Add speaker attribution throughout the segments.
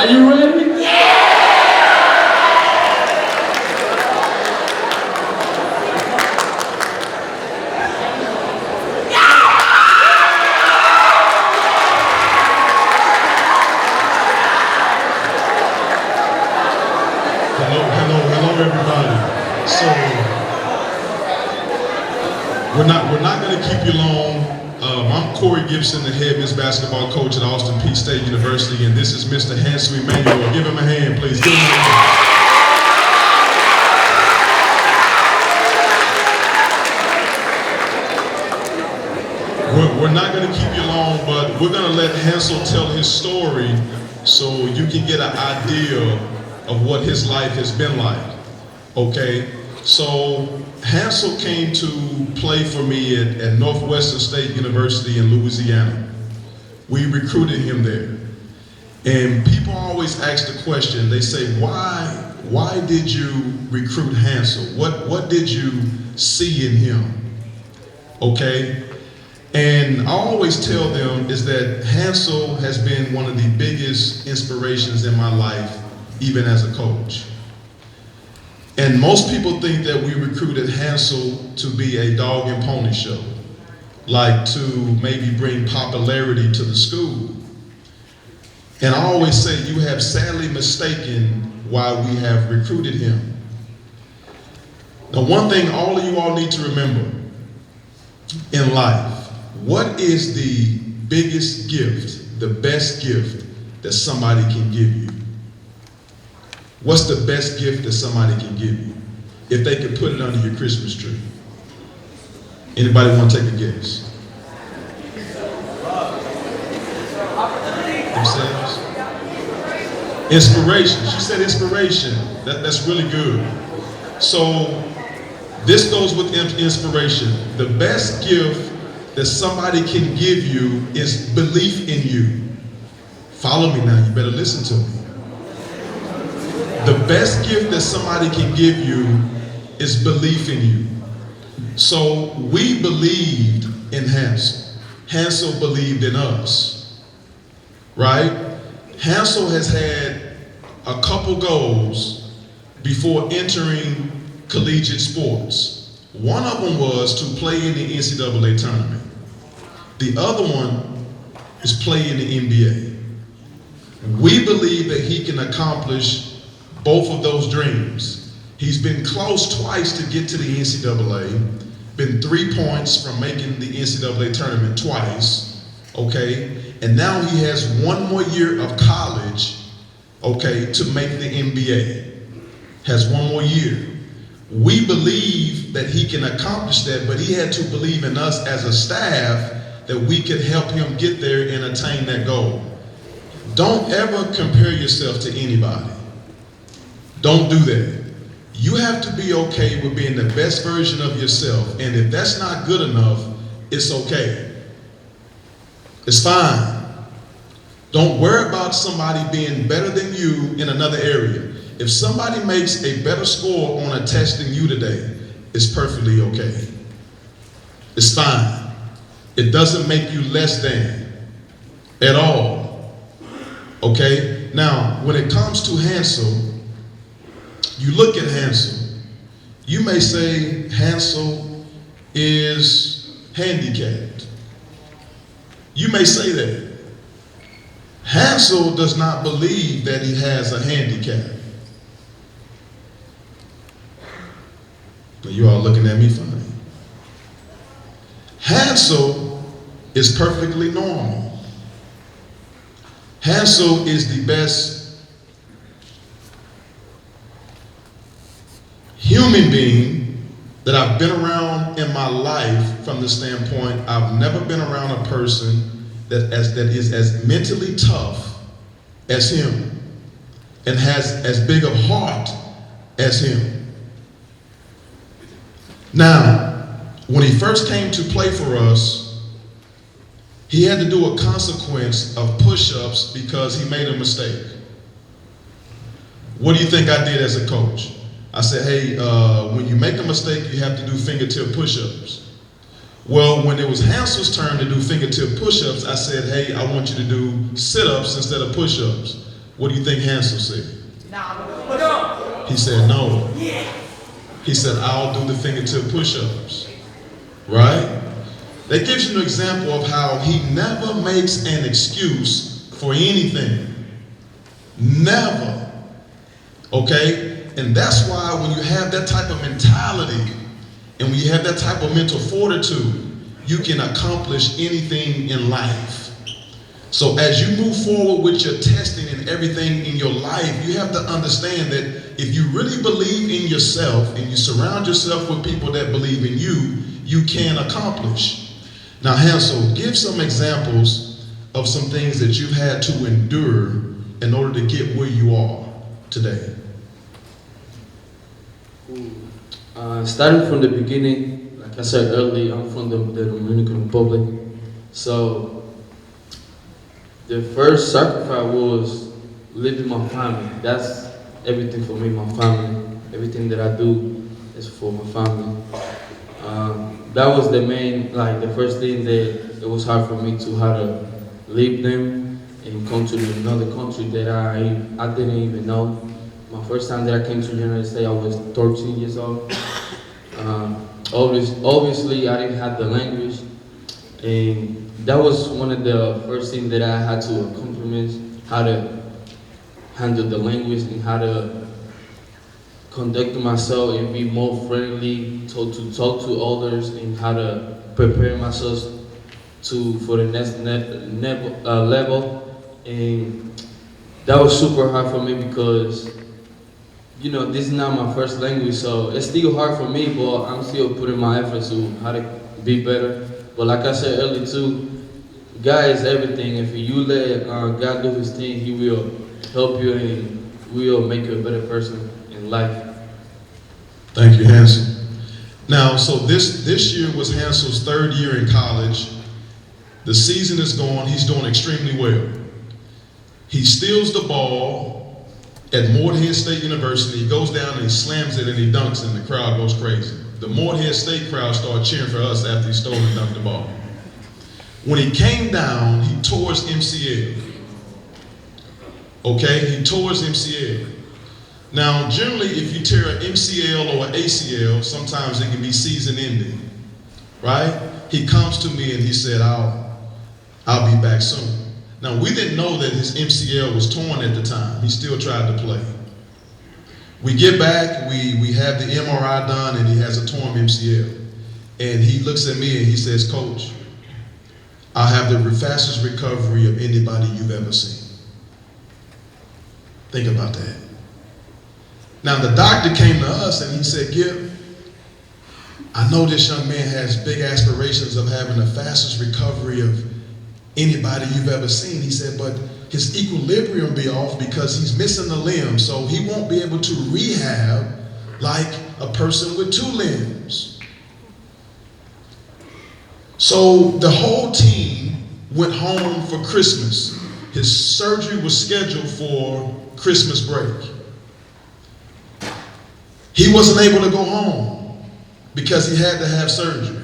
Speaker 1: Are you ready?
Speaker 2: Hello, everybody. So we're not going to keep you long. I'm Corey Gipson, the head men's basketball coach at Austin Peay State University, and this is Mr. Hansel Enmanuel. Give him a hand, please. Give him a hand. We're not going to keep you long, but we're going to let Hansel tell his story so you can get an idea of what his life has been like. Okay, so Hansel came to play for me at Northwestern State University in Louisiana. We recruited him there. And people always ask the question, they say, why did you recruit Hansel? What did you see in him? Okay, and I always tell them is that Hansel has been one of the biggest inspirations in my life, even as a coach. And most people think that we recruited Hansel to be a dog and pony show, like to maybe bring popularity to the school. And I always say you have sadly mistaken why we have recruited him. Now, one thing all of you all need to remember in life, what is the biggest gift, the best gift that somebody can give you? What's the best gift that somebody can give you if they could put it under your Christmas tree? Anybody want to take a guess? Themselves? Inspiration. She said inspiration. That's really good. So this goes with inspiration. The best gift that somebody can give you is belief in you. Follow me now. You better listen to me. The best gift that somebody can give you is belief in you. So we believed in Hansel. Hansel believed in us, right? Hansel has had a couple goals before entering collegiate sports. One of them was to play in the NCAA tournament. The other one is play in the NBA. We believe that he can accomplish both of those dreams. He's been close twice to get to the NCAA, been 3 points from making the NCAA tournament twice, okay? And now he has one more year of college, okay, to make the NBA. Has one more year. We believe that he can accomplish that, but he had to believe in us as a staff that we could help him get there and attain that goal. Don't ever compare yourself to anybody. Don't do that. You have to be okay with being the best version of yourself. And if that's not good enough, it's okay. It's fine. Don't worry about somebody being better than you in another area. If somebody makes a better score on a test than you today, it's perfectly okay. It's fine. It doesn't make you less than at all. Okay? Now, when it comes to Hansel, you look at Hansel, you may say Hansel is handicapped. You may say that. Hansel does not believe that he has a handicap. But you all looking at me funny. Hansel is perfectly normal. Hansel is the best human being that I've been around in my life from the standpoint I've never been around a person that is as mentally tough as him and has as big of heart as him. Now, when he first came to play for us, he had to do a consequence of push-ups because he made a mistake. What do you think I did as a coach? I said, hey, when you make a mistake, you have to do fingertip push-ups. Well, when it was Hansel's turn to do fingertip push-ups, I said, hey, I want you to do sit-ups instead of push-ups. What do you think Hansel said?
Speaker 1: No.
Speaker 2: He said no. He said, I'll do the fingertip push-ups. Right? That gives you an example of how he never makes an excuse for anything. Never. Okay? And that's why when you have that type of mentality and when you have that type of mental fortitude, you can accomplish anything in life. So as you move forward with your testing and everything in your life, you have to understand that if you really believe in yourself and you surround yourself with people that believe in you, you can accomplish. Now, Hansel, give some examples of some things that you've had to endure in order to get where you are today.
Speaker 3: Starting from the beginning, like I said earlier, I'm from the Dominican Republic. So the first sacrifice was living my family. That's everything for me, my family. Everything that I do is for my family. That was the main, like the first thing that it was hard for me to how to leave them and come to another country that I didn't even know. My first time that I came to the United States, I was 13 years old. Obviously, I didn't have the language, and that was one of the first things that I had to accomplish, how to handle the language and how to conduct myself and be more friendly, to talk to others, and how to prepare myself for the next level. And that was super hard for me because, you know, this is not my first language, so it's still hard for me, but I'm still putting my efforts to how to be better. But like I said earlier too, God is everything. If you let God do His thing, He will help you and will make you a better person in life.
Speaker 2: Thank you, Hansel. Now, so this year was Hansel's third year in college. The season is gone. He's doing extremely well. He steals the ball at Morehead State University. He goes down and he slams it and he dunks and the crowd goes crazy. The Morehead State crowd started cheering for us after he stole and dunked the ball. When he came down, he tore his MCL. Okay, he tore his MCL. Now, generally, if you tear an MCL or an ACL, sometimes it can be season ending, right? He comes to me and he said, I'll be back soon. Now, we didn't know that his MCL was torn at the time. He still tried to play. We get back, we have the MRI done, and he has a torn MCL. And he looks at me and he says, Coach, I have the fastest recovery of anybody you've ever seen. Think about that. Now, the doctor came to us and he said, Gip, I know this young man has big aspirations of having the fastest recovery of anybody you've ever seen. He said, but his equilibrium be off because he's missing a limb, so he won't be able to rehab like a person with two limbs. So the whole team went home for Christmas. His surgery was scheduled for Christmas break. He wasn't able to go home because he had to have surgery.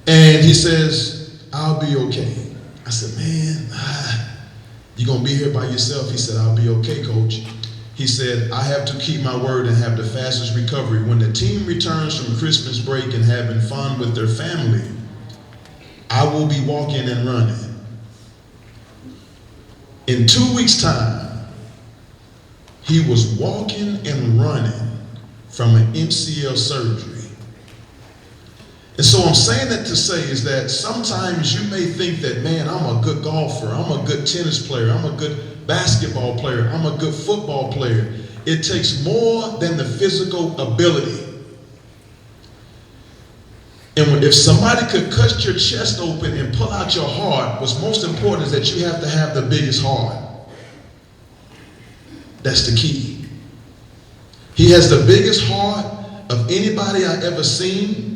Speaker 2: And he says, I'll be okay. I said, man, you're going to be here by yourself? He said, I'll be okay, Coach. He said, I have to keep my word and have the fastest recovery. When the team returns from Christmas break and having fun with their family, I will be walking and running. In 2 weeks' time, he was walking and running from an MCL surgery. And so I'm saying that to say is that sometimes you may think that, man, I'm a good golfer, I'm a good tennis player, I'm a good basketball player, I'm a good football player. It takes more than the physical ability. And if somebody could cut your chest open and pull out your heart, what's most important is that you have to have the biggest heart. That's the key. He has the biggest heart of anybody I ever seen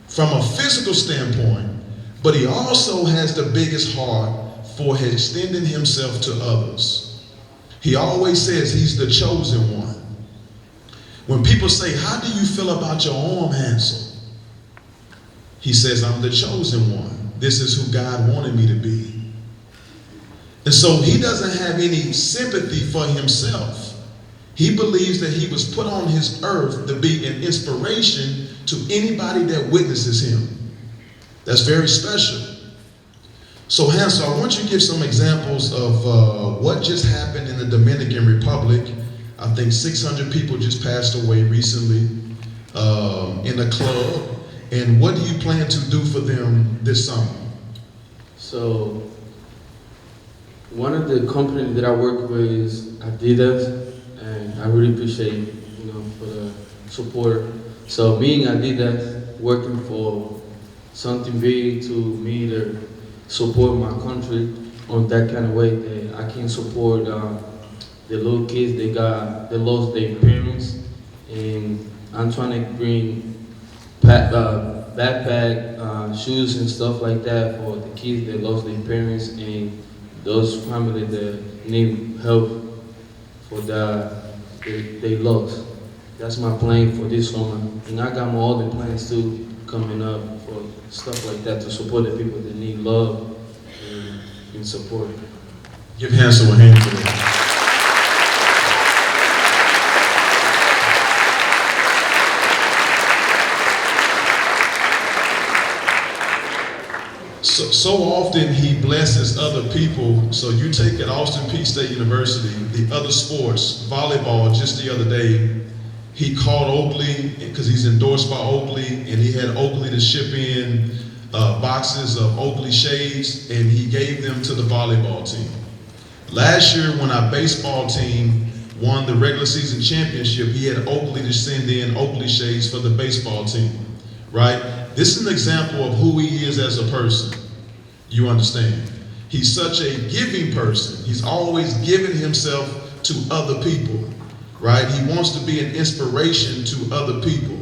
Speaker 2: from a physical standpoint, but he also has the biggest heart for extending himself to others. He always says he's the chosen one. When people say, how do you feel about your arm, Hansel? He says, I'm the chosen one. This is who God wanted me to be. And so he doesn't have any sympathy for himself. He believes that he was put on his earth to be an inspiration to anybody that witnesses him. That's very special. So Hansel, I want you to give some examples of what just happened in the Dominican Republic. I think 600 people just passed away recently in a club. And what do you plan to do for them this summer?
Speaker 3: So, one of the companies that I work with is Adidas, and I really appreciate, for the support. So me and Adidas working for something big to me to support my country on that kind of way that I can support the little kids they lost their parents, and I'm trying to bring backpack, shoes and stuff like that for the kids that lost their parents and those families that need help for they lost. That's my plan for this summer. And I got my other plans too coming up for stuff like that to support the people that need love and support.
Speaker 2: Give Hansel a hand for that. So often he blesses other people. So you take at Austin Peay State University, the other sports, volleyball, just the other day, he called Oakley, because he's endorsed by Oakley, and he had Oakley to ship in boxes of Oakley shades, and he gave them to the volleyball team. Last year, when our baseball team won the regular season championship, he had Oakley to send in Oakley shades for the baseball team, right? This is an example of who he is as a person. You understand? He's such a giving person. He's always giving himself to other people, right? He wants to be an inspiration to other people.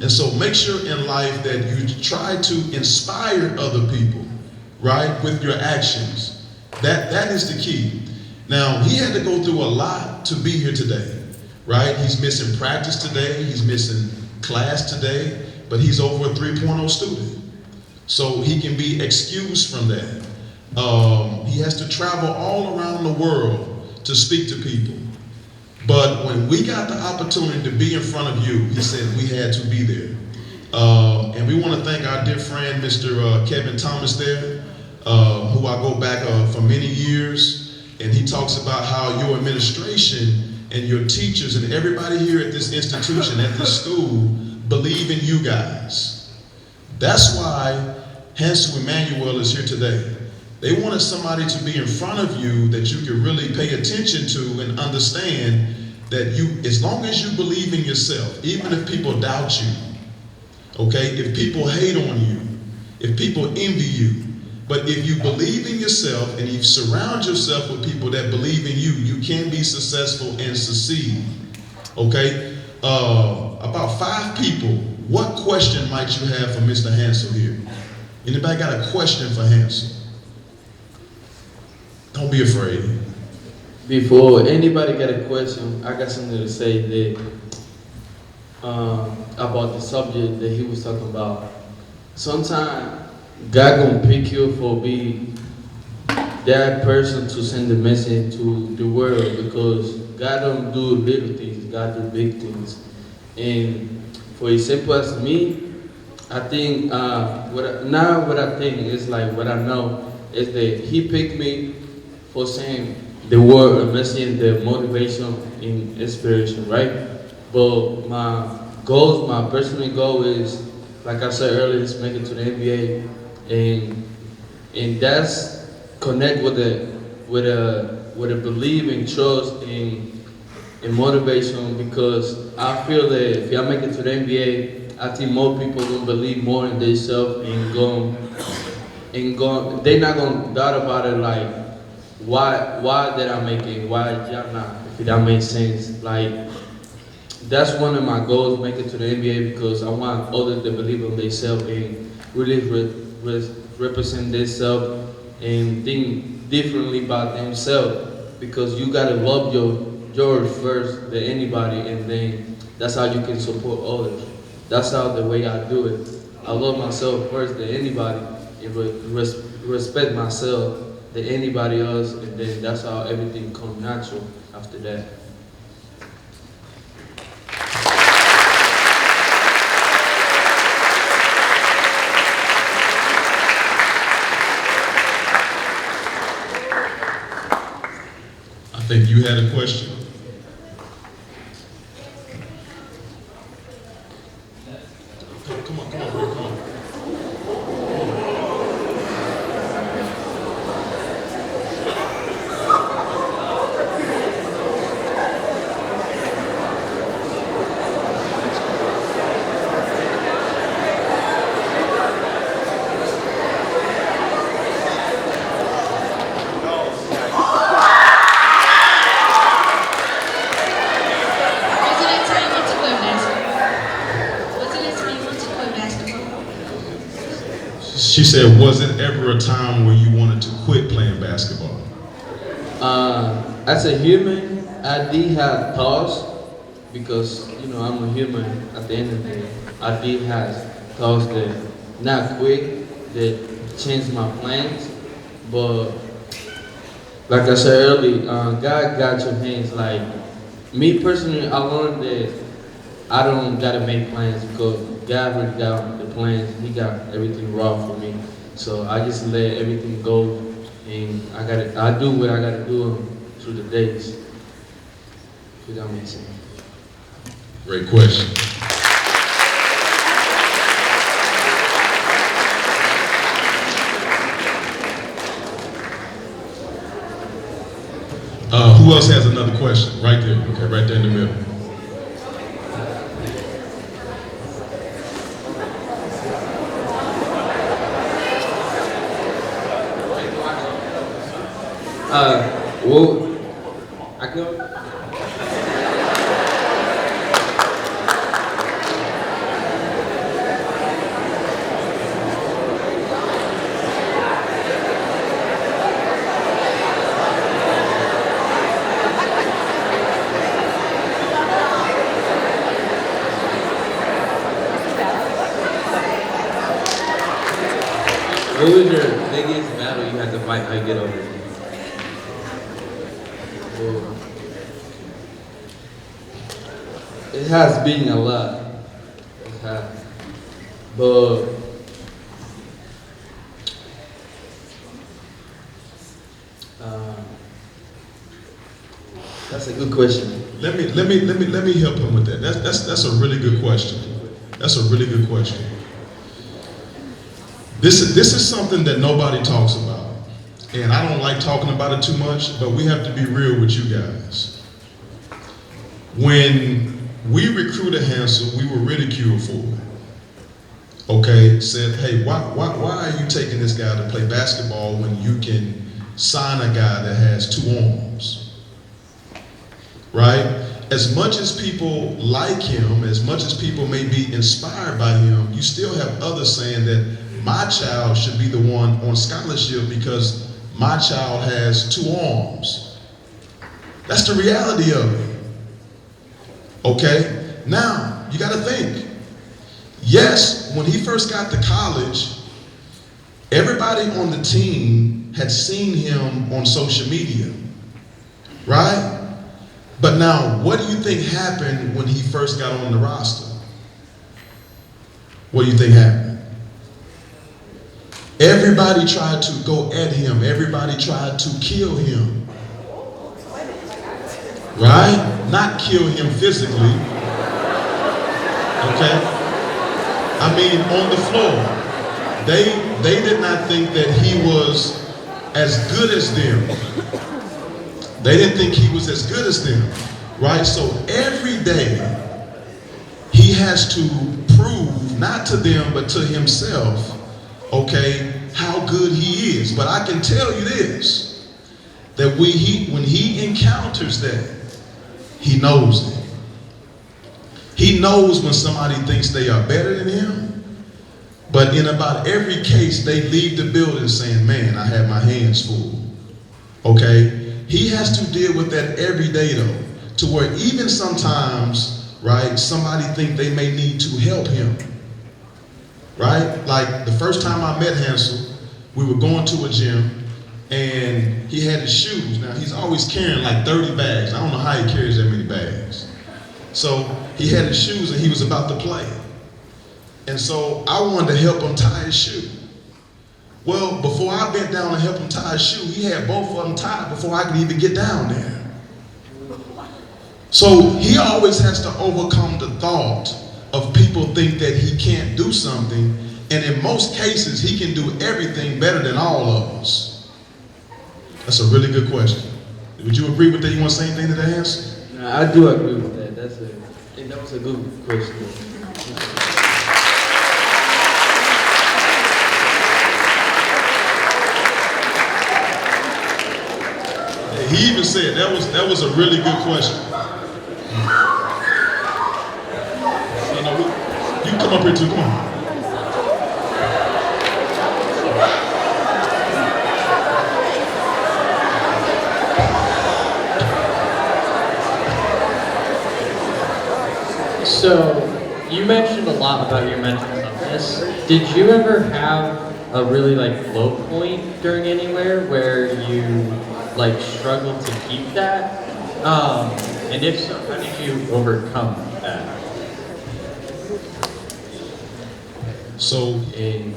Speaker 2: And so make sure in life that you try to inspire other people, right, with your actions. That is the key. Now, he had to go through a lot to be here today, right? He's missing practice today. He's missing class today, but he's over a 3.0 student. So he can be excused from that. He has to travel all around the world to speak to people. But when we got the opportunity to be in front of you, he said we had to be there. And we want to thank our dear friend, Mr. Kevin Thomas there, who I go back for many years. And he talks about how your administration and your teachers and everybody here at this institution, at this school, believe in you guys. That's why Hansel Enmanuel is here today. They wanted somebody to be in front of you that you could really pay attention to and understand that as long as you believe in yourself, even if people doubt you, okay, if people hate on you, if people envy you, but if you believe in yourself and you surround yourself with people that believe in you, you can be successful and succeed, okay? About 5 people, what question might you have for Mr. Hansel here? Anybody got a question for Hansel? Don't be afraid.
Speaker 3: Before anybody got a question, I got something to say that about the subject that he was talking about. Sometimes God gonna pick you for be that person to send the message to the world, because God don't do little things, God do big things. And for example, as me, I think what I think is like what I know is that He picked me for saying the word, a message, the motivation and inspiration, right? But my personal goal is, like I said earlier, is make it to the NBA, and that's connect with a belief and trust and motivation, because I feel that if I make it to the NBA, I think more people gonna believe more in themselves and they're not gonna doubt about it, like why did I make it? Why y'all not? If that makes sense. Like, that's one of my goals, make it to the NBA, because I want others to believe in themselves and really represent themselves and think differently about themselves, because you gotta love yours first than anybody, and then that's how you can support others. That's how the way I do it. I love myself first than anybody and respect myself, than anybody else, and then that's how everything comes natural after that.
Speaker 2: I think you had a question. Come on, come on, come on. She said, was it ever a time where you wanted to quit playing basketball?
Speaker 3: As a human, I did have thoughts because, you know, I'm a human at the end of the day. I did have thoughts that not quit, that changed my plans, but like I said earlier, God got your hands. Like, me personally, I learned that I don't gotta make plans because God already got the plans. He got everything raw for me. So I just let everything go, and I do what I gotta do through the days. If that makes sense.
Speaker 2: Great question. Who else has another question? Right there. Okay, right there in the middle.
Speaker 3: Well, I go. What was your biggest battle you had to fight? How you get over it? It has been a lot. It has. But that's a good question.
Speaker 2: Let me help him with that. That's a really good question. That's a really good question. This is something that nobody talks about, and I don't like talking about it too much. But we have to be real with you guys. When we recruited Hansel, we were ridiculed for it. Okay, said, hey, why are you taking this guy to play basketball when you can sign a guy that has 2 arms? Right? As much as people like him, as much as people may be inspired by him, you still have others saying that my child should be the one on scholarship because my child has 2 arms. That's the reality of it. Okay? Now, you got to think. Yes, when he first got to college, everybody on the team had seen him on social media. Right? But now, what do you think happened when he first got on the roster? What do you think happened? Everybody tried to go at him. Everybody tried to kill him. Right? Not kill him physically. Okay? I mean, on the floor. They did not think that he was as good as them. They didn't think he was as good as them. Right? So every day, he has to prove, not to them, but to himself, okay, how good he is. But I can tell you this, that when he encounters that, he knows it. He knows when somebody thinks they are better than him, but in about every case, they leave the building saying, man, I have my hands full. Okay? He has to deal with that every day though, to where even sometimes, right, somebody think they may need to help him. Right? Like the first time I met Hansel, we were going to a gym, and he had his shoes. Now he's always carrying like 30 bags. I don't know how he carries that many bags. So he had his shoes and he was about to play. And so I wanted to help him tie his shoe. Well, before I bent down to help him tie his shoe, he had both of them tied before I could even get down there. So he always has to overcome the thought of people think that he can't do something, and in most cases, he can do everything better than all of us. That's a really good question. Would you agree with that? You want to say anything to that answer?
Speaker 3: No, I do agree with that. That was a good question.
Speaker 2: He even said that was a really good question. You know, you can come up here too. Come on.
Speaker 4: So, you mentioned a lot about your mental toughness. Did you ever have a really low point during anywhere where you struggled to keep that? And if so, how did you overcome that?
Speaker 3: So, and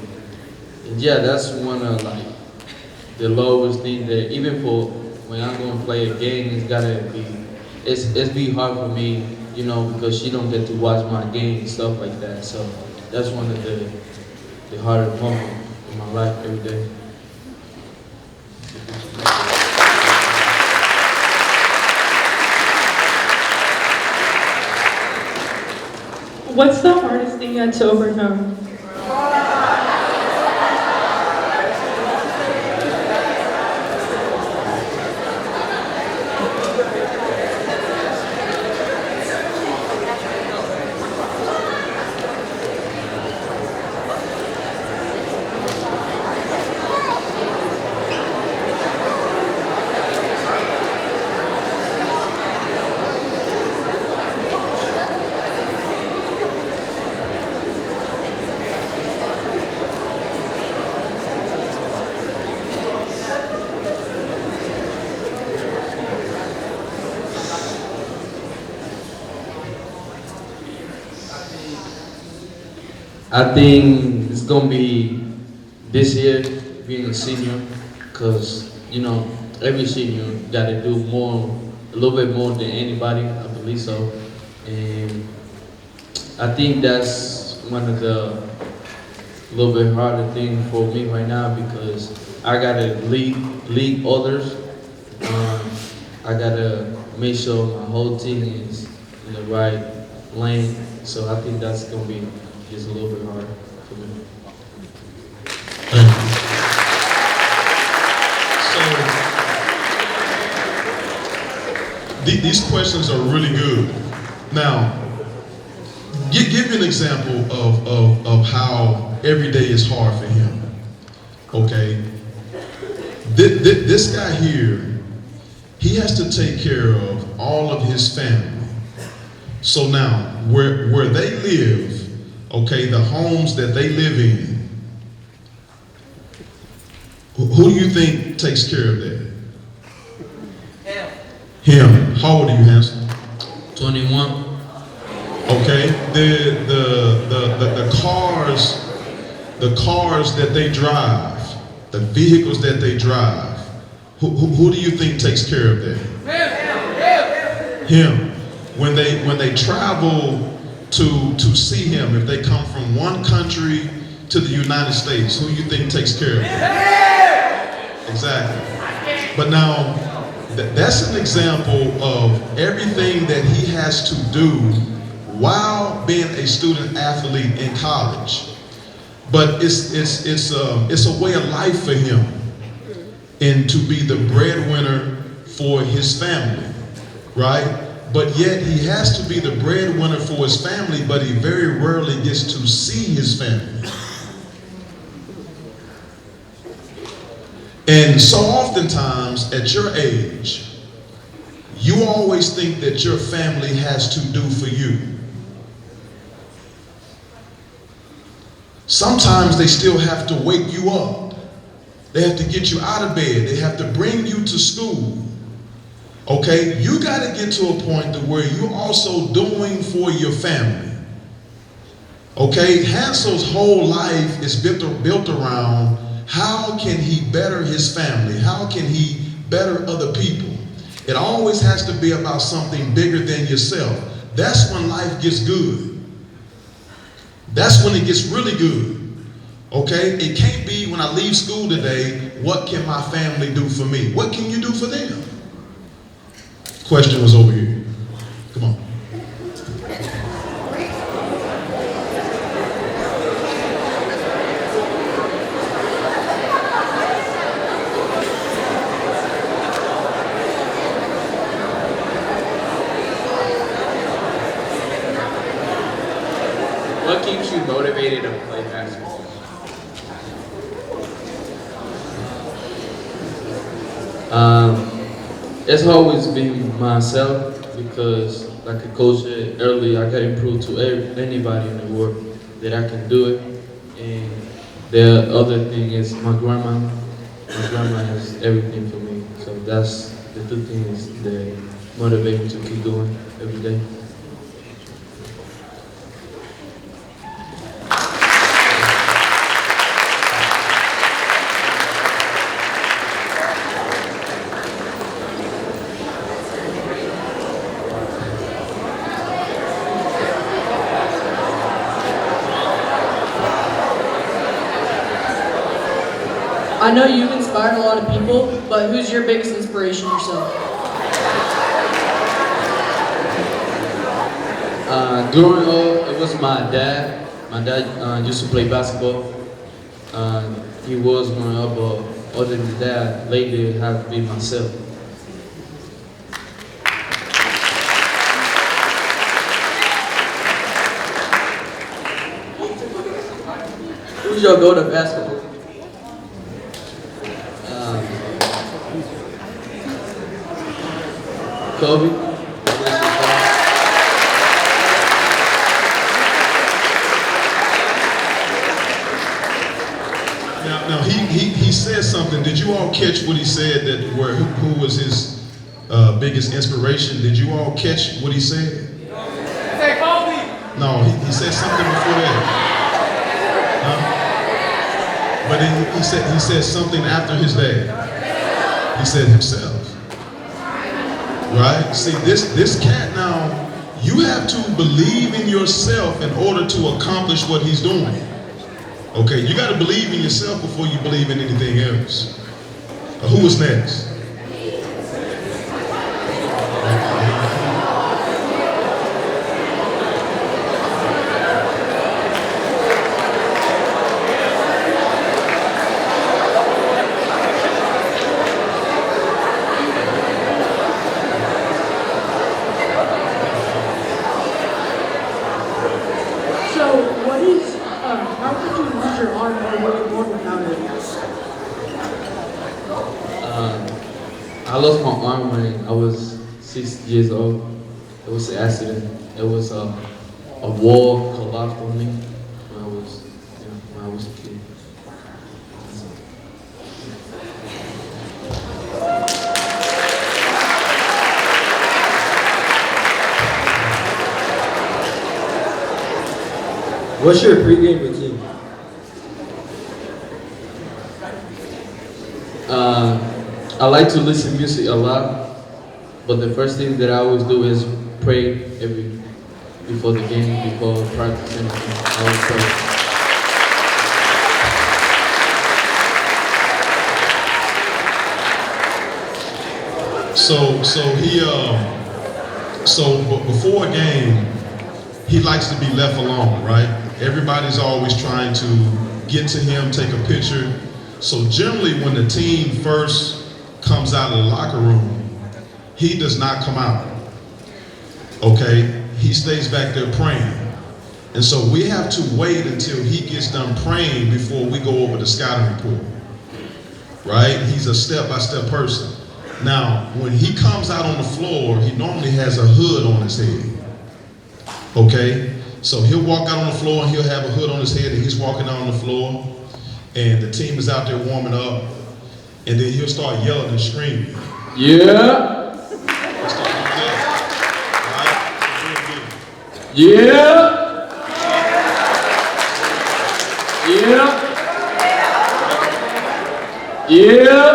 Speaker 3: yeah, that's one of the lowest thing that even for when I'm going to play a game, it's be hard for me, because she don't get to watch my game and stuff like that. So that's one of the hardest moments in my life every day.
Speaker 5: What's the hardest thing you had to overcome?
Speaker 3: I think it's gonna be this year being a senior, cause every senior got to do a little bit more than anybody. I believe so, and I think that's one of the little bit harder thing for me right now because I gotta lead others. I gotta make sure my whole team is in the right lane. So I think that's gonna be just a little bit harder for me.
Speaker 2: Thank you. So these questions are really good. Now, give me an example of how every day is hard for him. Okay, this guy here, he has to take care of all of his family. So now, where they live, okay, the homes that they live in, who do you think takes care of that? Him. How old are you, Hansel?
Speaker 3: 21.
Speaker 2: Okay. The cars that they drive, the vehicles that they drive, who do you think takes care of that? Him. When they travel to see him, if they come from one country to the United States, who you think takes care of them? Exactly. But now, that's an example of everything that he has to do while being a student athlete in college. But it's a way of life for him, and to be the breadwinner for his family, right? But yet he has to be the breadwinner for his family, but he very rarely gets to see his family. And so oftentimes at your age, you always think that your family has to do for you. Sometimes they still have to wake you up They have to get you out of bed. They have to bring you to school. Okay, you got to get to a point to where you're also doing for your family. Okay, Hansel's whole life is built around how can he better his family? How can he better other people? It always has to be about something bigger than yourself. That's when life gets good. That's when it gets really good. Okay, it can't be when I leave school today, what can my family do for me? What can you do for them? Question was over here. Come on.
Speaker 3: What keeps you motivated to play basketball? It's always been myself because, like I coach said earlier, I can prove to anybody in the world that I can do it. And the other thing is my grandma. My grandma has everything for me. So that's the two things that motivate me to keep doing every day.
Speaker 6: I know you've inspired a lot of people, but who's your biggest inspiration yourself?
Speaker 3: Growing up, it was my dad. My dad used to play basketball. He was growing up, but other than that, lately it has been myself.
Speaker 6: Who's your go-to basketball?
Speaker 3: Kobe.
Speaker 2: Now he said something. Did you all catch what he said? Who was his biggest inspiration? Did you all catch what he said?
Speaker 1: Say Kobe.
Speaker 2: No, he said something before that. But he said something after his dad. He said himself. Right? See, this cat now, you have to believe in yourself in order to accomplish what he's doing. Okay, you got to believe in yourself before you believe in anything else. Who was next?
Speaker 5: How could you lose your arm or work without it?
Speaker 3: I lost my arm when I was 6 years old. It was an accident. It was a wall collapsed on me when I was a kid.
Speaker 7: What's your pregame routine?
Speaker 3: I like to listen to music a lot, but the first thing that I always do is pray before the game, before practice, and I always pray.
Speaker 2: But before a game, he likes to be left alone, right? Everybody's always trying to get to him, take a picture. So generally when the team first comes out of the locker room, he does not come out, okay? He stays back there praying. And so we have to wait until he gets done praying before we go over the scouting report, right? He's a step-by-step person. Now, when he comes out on the floor, he normally has a hood on his head. Okay, so he'll walk out on the floor and he'll have a hood on his head and he's walking out on the floor and the team is out there warming up and then he'll start yelling and screaming.
Speaker 3: Yeah.
Speaker 2: He'll start doing that. All right?
Speaker 3: Yeah. Yeah. Yeah.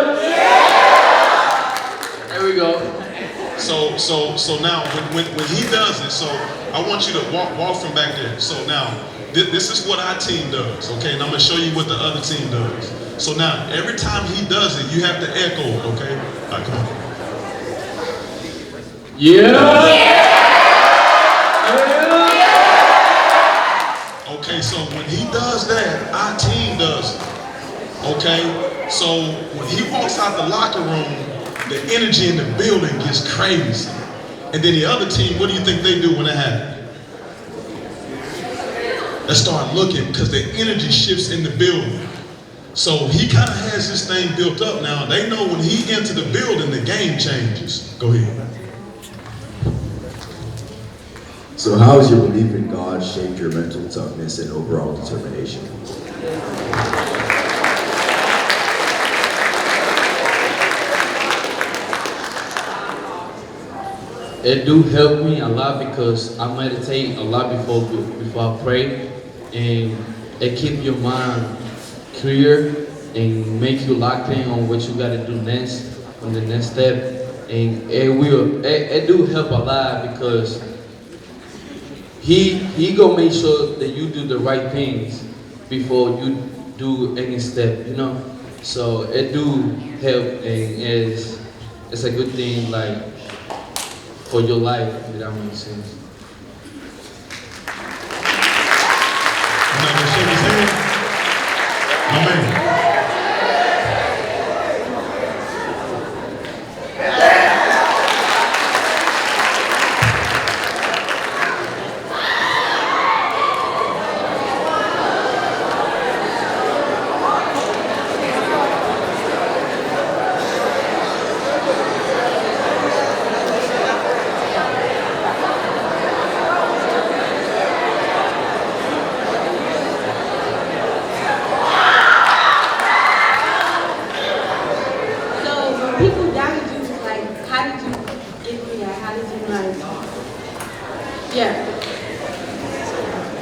Speaker 3: There we go.
Speaker 2: So now when he does it, so I want you to walk from back there. So now this is what our team does, okay? And I'm gonna show you what the other team does. So now every time he does it, you have to echo it, okay? All right, come on.
Speaker 3: Yeah.
Speaker 2: Okay, so when he does that, our team does it. Okay? So when he walks out the locker room, the energy in the building gets crazy. And then the other team, what do you think they do when it happens? They start looking because the energy shifts in the building. So he kind of has this thing built up now. They know when he enters the building, the game changes. Go ahead.
Speaker 8: So how has your belief in God shaped your mental toughness and overall determination?
Speaker 3: It do help me a lot because I meditate a lot before I pray, and it keep your mind clear and make you locked in on what you gotta do next, on the next step, and it do help a lot because he gonna make sure that you do the right things before you do any step, you know. So it do help, and it's a good thing like for your life, if that makes sense.
Speaker 2: I'm not gonna shake his hand. My man.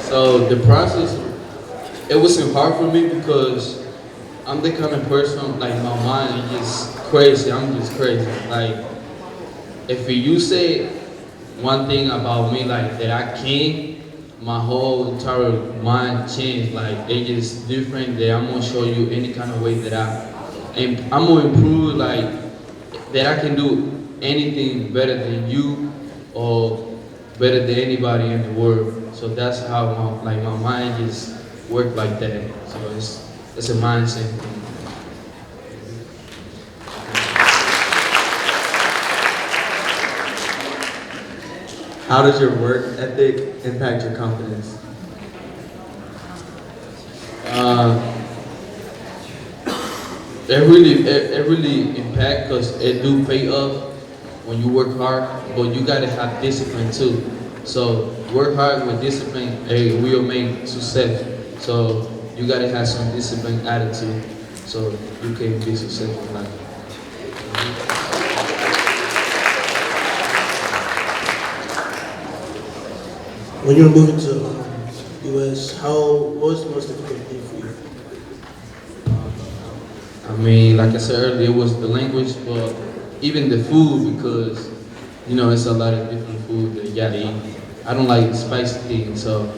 Speaker 3: So the process, it wasn't hard for me because I'm the kind of person, like my mind is just crazy, I'm just crazy. Like, if you say one thing about me like that I can't, my whole entire mind changed. Like, it's just different that I'm gonna show you any kind of way that I'm gonna improve, like, that I can do anything better than you or better than anybody in the world. So that's how my mind just work like that. So it's a mindset thing.
Speaker 7: How does your work ethic impact your confidence?
Speaker 3: It really impact because it do pay off when you work hard, but you gotta have discipline too. So work hard with discipline, it will make success. So you gotta have some disciplined attitude so you can be successful in life.
Speaker 9: When you were moving to US, what was the most difficult thing for you?
Speaker 3: I mean, like I said earlier, it was the language, but even the food, because you know it's a lot of different food that you gotta eat. I don't like spicy things, so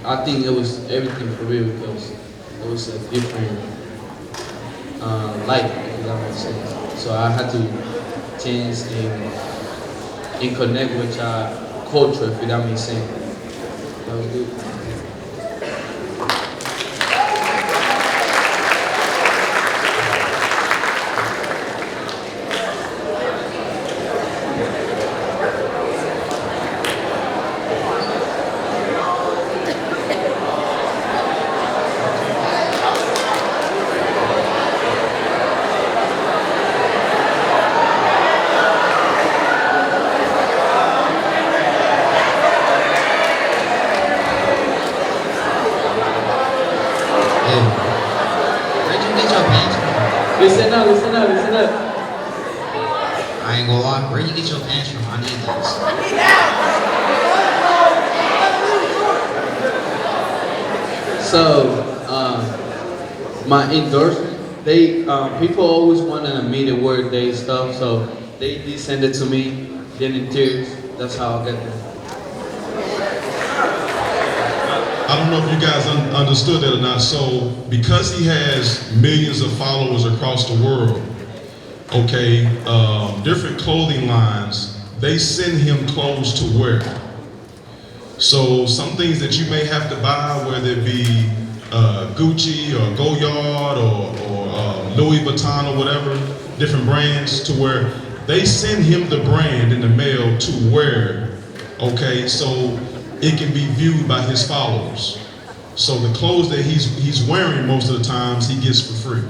Speaker 3: I think it was everything for real because it was a different life, if that makes sense. So I had to change and connect with our culture, if that makes sense. That was good. Listen up, listen up, listen up.
Speaker 10: I ain't gonna lie, where you get your pants from? I need those.
Speaker 3: So, my endorsement, they people always wanted me to wear their stuff, so they send it to me, then in tears. That's how I get them.
Speaker 2: I don't know if you guys understood that or not. So, because he has millions of followers across the world, okay, different clothing lines, they send him clothes to wear. So, some things that you may have to buy, whether it be Gucci or Goyard or Louis Vuitton or whatever, different brands, to where they send him the brand in the mail to wear, okay, so it can be viewed by his followers. So the clothes that he's wearing most of the times he gets for free.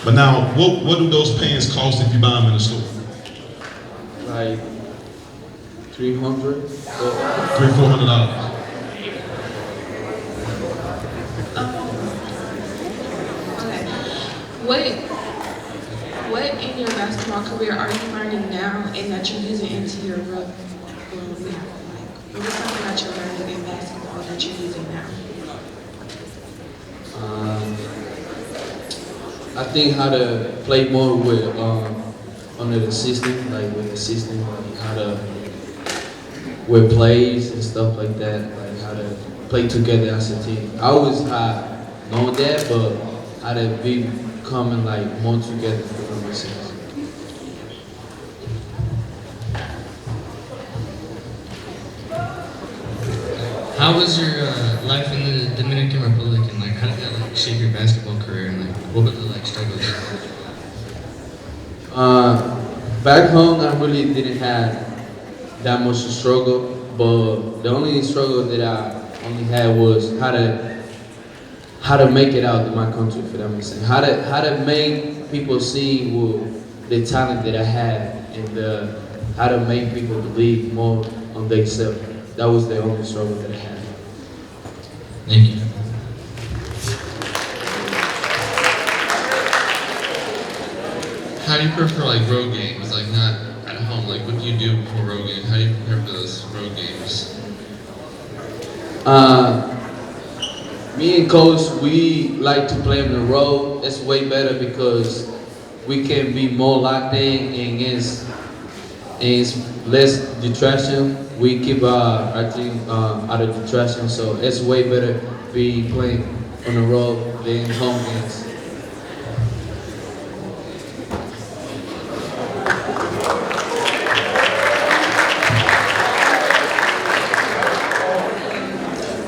Speaker 2: But now, what do those pants cost if you buy them in the store?
Speaker 3: Like 300.
Speaker 2: $300-400.
Speaker 5: What in your basketball career are you learning now and that you're using into your real world now? Like, what is something that you're learning in basketball that you're using now?
Speaker 3: I think how to play more with under the system, like with the system, like how to with plays and stuff like that, like how to play together as a team. I always had known that, but how to be coming like more together, if that makes sense.
Speaker 10: How was your life in the Dominican Republic, and like how did that like shape your basketball career, and like what were the like struggles?
Speaker 3: Back home, I really didn't have that much struggle, but the only struggle that I only had was how to make it out in my country, if that makes sense. How to make people see the talent that I had, and how to make people believe more on themselves. That was the only struggle that I had.
Speaker 10: Thank you.
Speaker 1: How do you prepare for like road games? Like not at home. Like what do you do before road games? How do you prepare for those road games?
Speaker 3: Me and coach, we like to play on the road. It's way better because we can be more locked in, and it's less distraction. We keep our team out of distraction, so it's way better be playing on the road than home games.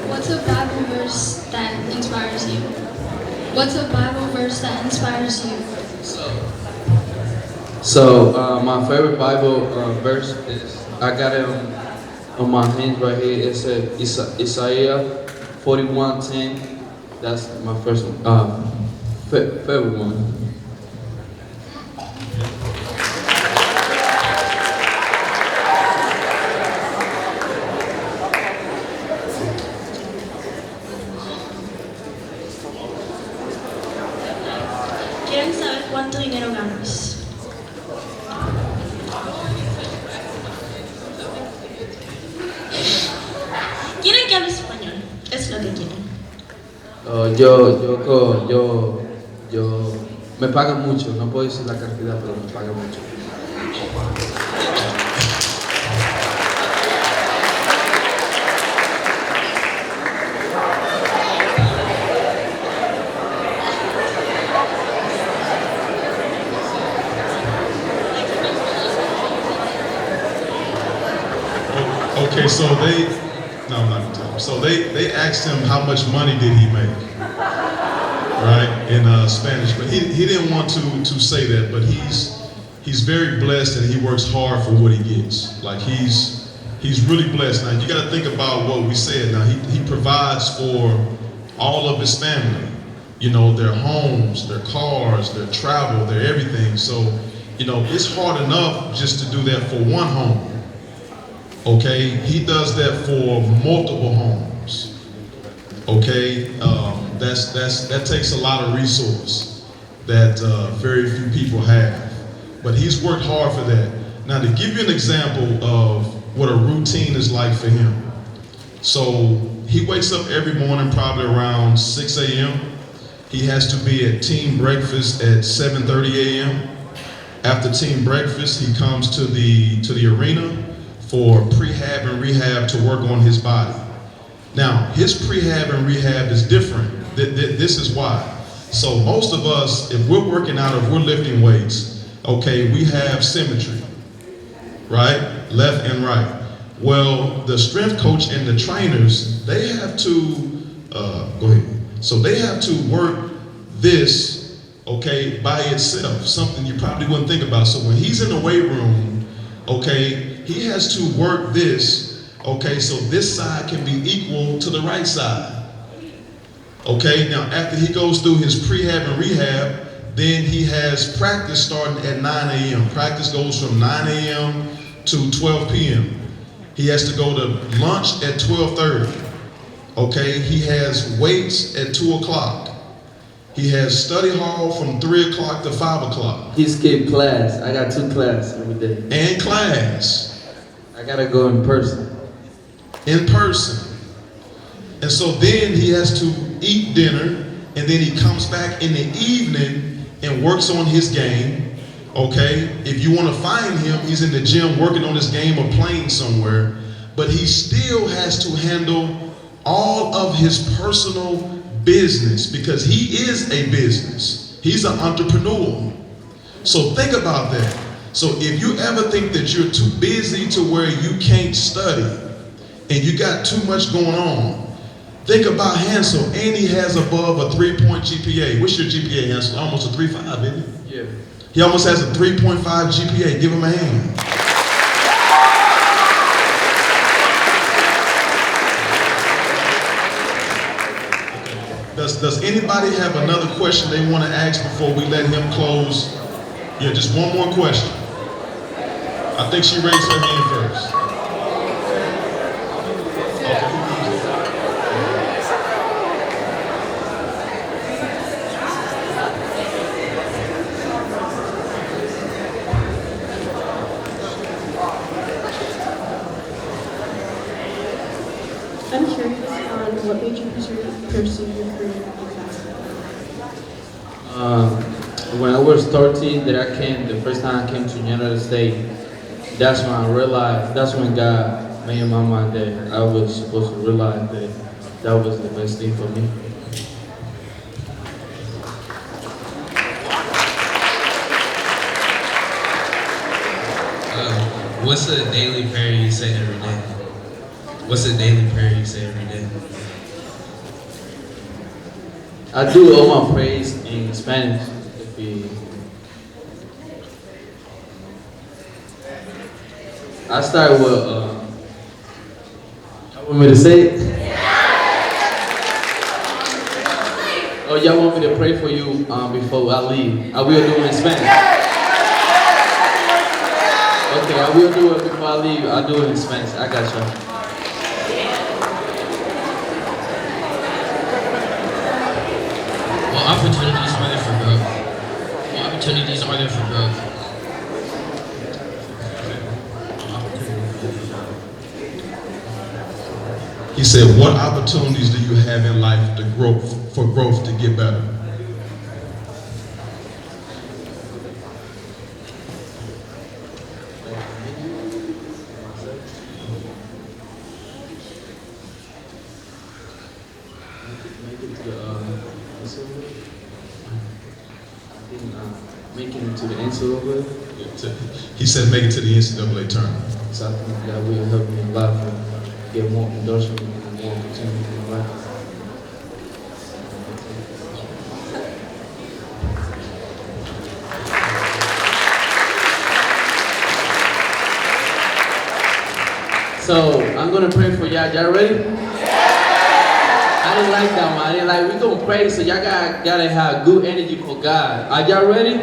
Speaker 11: What's a Bible verse that inspires you? What's a Bible verse that inspires you?
Speaker 3: So my favorite Bible verse is, I got it on my hands right here. It said Isaiah 41:10. That's my first one. Favorite one.
Speaker 11: Quieren saber cuánto dinero ganas. Quieren que hable español. Es lo que quieren.
Speaker 3: Yo me pagan mucho. No puedo decir la cantidad, pero me pagan mucho.
Speaker 2: Okay, so no, I'm not gonna tell him. So they asked him how much money did he make, right, in Spanish, but he didn't want to say that, but he's very blessed and he works hard for what he gets. Like he's really blessed. Now you got to think about what we said. Now he provides for all of his family, you know, their homes, their cars, their travel, their everything. So, you know, it's hard enough just to do that for one home. Okay, he does that for multiple homes. Okay, that takes a lot of resource. that very few people have. But he's worked hard for that. Now, to give you an example of what a routine is like for him. So he wakes up every morning probably around 6 a.m. He has to be at team breakfast at 7:30 a.m. After team breakfast, he comes to the arena for prehab and rehab to work on his body. Now, his prehab and rehab is different. This is why. So most of us, if we're working out, if we're lifting weights, okay, we have symmetry, right? Left and right. Well, the strength coach and the trainers, they have to, go ahead. So they have to work this, okay, by itself, something you probably wouldn't think about. So when he's in the weight room, okay, he has to work this, okay, so this side can be equal to the right side. Okay, now after he goes through his prehab and rehab, then he has practice starting at 9 a.m. Practice goes from 9 a.m. to 12 p.m. He has to go to lunch at 12:30. Okay, he has weights at 2 o'clock. He has study hall from 3 o'clock to 5 o'clock.
Speaker 3: He skipped class. I got 2 classes every day.
Speaker 2: And class.
Speaker 3: I gotta go in person.
Speaker 2: In person. And so then he has to eat dinner, and then he comes back in the evening and works on his game. Okay, if you want to find him, he's in the gym working on his game or playing somewhere, but he still has to handle all of his personal business because he is a business. He's an entrepreneur. So think about that. So if you ever think that you're too busy to where you can't study and you got too much going on, think about Hansel, and he has above a 3-point GPA. What's your GPA, Hansel? Almost a 3.5, isn't it?
Speaker 3: Yeah.
Speaker 2: He almost has a 3.5 GPA. Give him a hand. Does anybody have another question they want to ask before we let him close? Yeah, just one more question. I think she raised her hand first.
Speaker 5: I'm curious on what made you pursue your career in basketball.
Speaker 3: When I was 13, the first time I came to United States, that's when I realized, that's when God made in my mind that I was supposed to realize that that was the best thing for me.
Speaker 10: What's a daily prayer you say every day? What's a daily prayer you say every day?
Speaker 3: I do all my praise in Spanish. I start with, y'all want me to say it? Oh, y'all want me to pray for you before I leave? I will do it in Spanish. Okay, I will do it before I leave. I'll do it in Spanish. I got y'all.
Speaker 10: What opportunities are there for growth? What opportunities are there for growth?
Speaker 2: He said, what opportunities do you have in life for growth to get better?
Speaker 3: Making it to the NCAA.
Speaker 2: He said make it to the NCAA tournament.
Speaker 3: So I think that will help me a lot to get more endorsement and more opportunity in my life. So I'm gonna pray for y'all. Y'all ready? I didn't like that one. I didn't like. We gonna pray, so y'all gotta have good energy for God. Are y'all ready?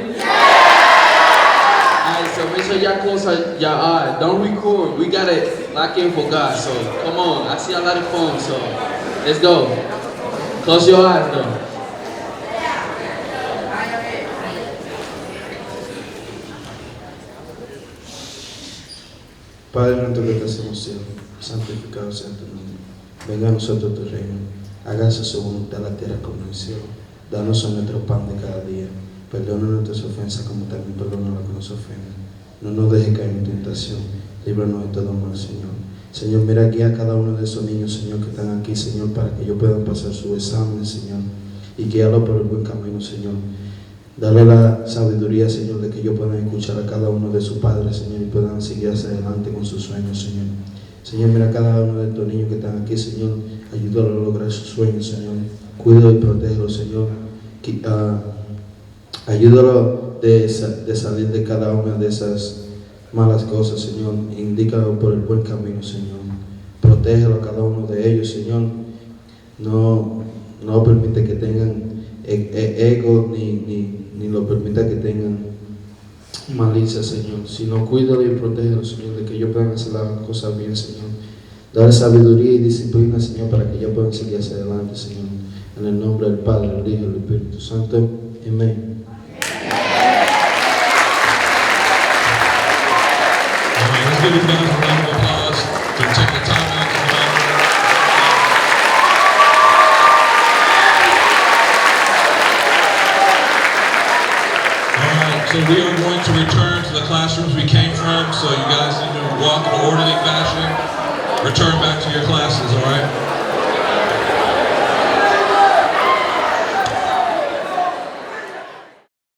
Speaker 3: Alright, so make sure y'all close your eyes. Don't record. We gotta lock in for God. So come on. I see a lot of phones. So let's go. Close your eyes, though.
Speaker 9: Padre nuestro que estás en los cielos, santificado sea tu nombre. Venga a nosotros tu reino. Hágase su voluntad en la tierra como en el cielo. Danos hoy nuestro pan de cada día. Perdona nuestras ofensas como también perdona a los que nos ofenden. No nos dejes caer en tentación. Líbranos de todo mal, Señor. Señor, mira aquí a cada uno de esos niños, Señor, que están aquí, Señor, para que ellos puedan pasar su examen, Señor, y guiarlos por el buen camino, Señor. Dale la sabiduría, Señor, de que ellos puedan escuchar a cada uno de sus padres, Señor, y puedan seguir hacia adelante con sus sueños, Señor. Señor, mira a cada uno de estos niños que están aquí, Señor, ayúdalo a lograr sus sueños, Señor. Cuídalo y protégelo, Señor. Ayúdalo de salir de cada una de esas malas cosas, Señor. Indícalo por el buen camino, Señor. Protégelo a cada uno de ellos, Señor. No permite que tengan ego ni lo permita que tengan malicia, Señor, sino cuídalo y protégelo, Señor, de que ellos puedan hacer las cosas bien, Señor. Dale sabiduría y disciplina, Señor, para que ellos puedan seguir hacia adelante, Señor. En el nombre del Padre, del Hijo y del Espíritu Santo. Amén.
Speaker 2: Let's give these guys a round of applause for taking the time out to come out. So we are going to return to the classrooms we came from, so you guys need to walk in an orderly fashion. Return back to your classes, all right?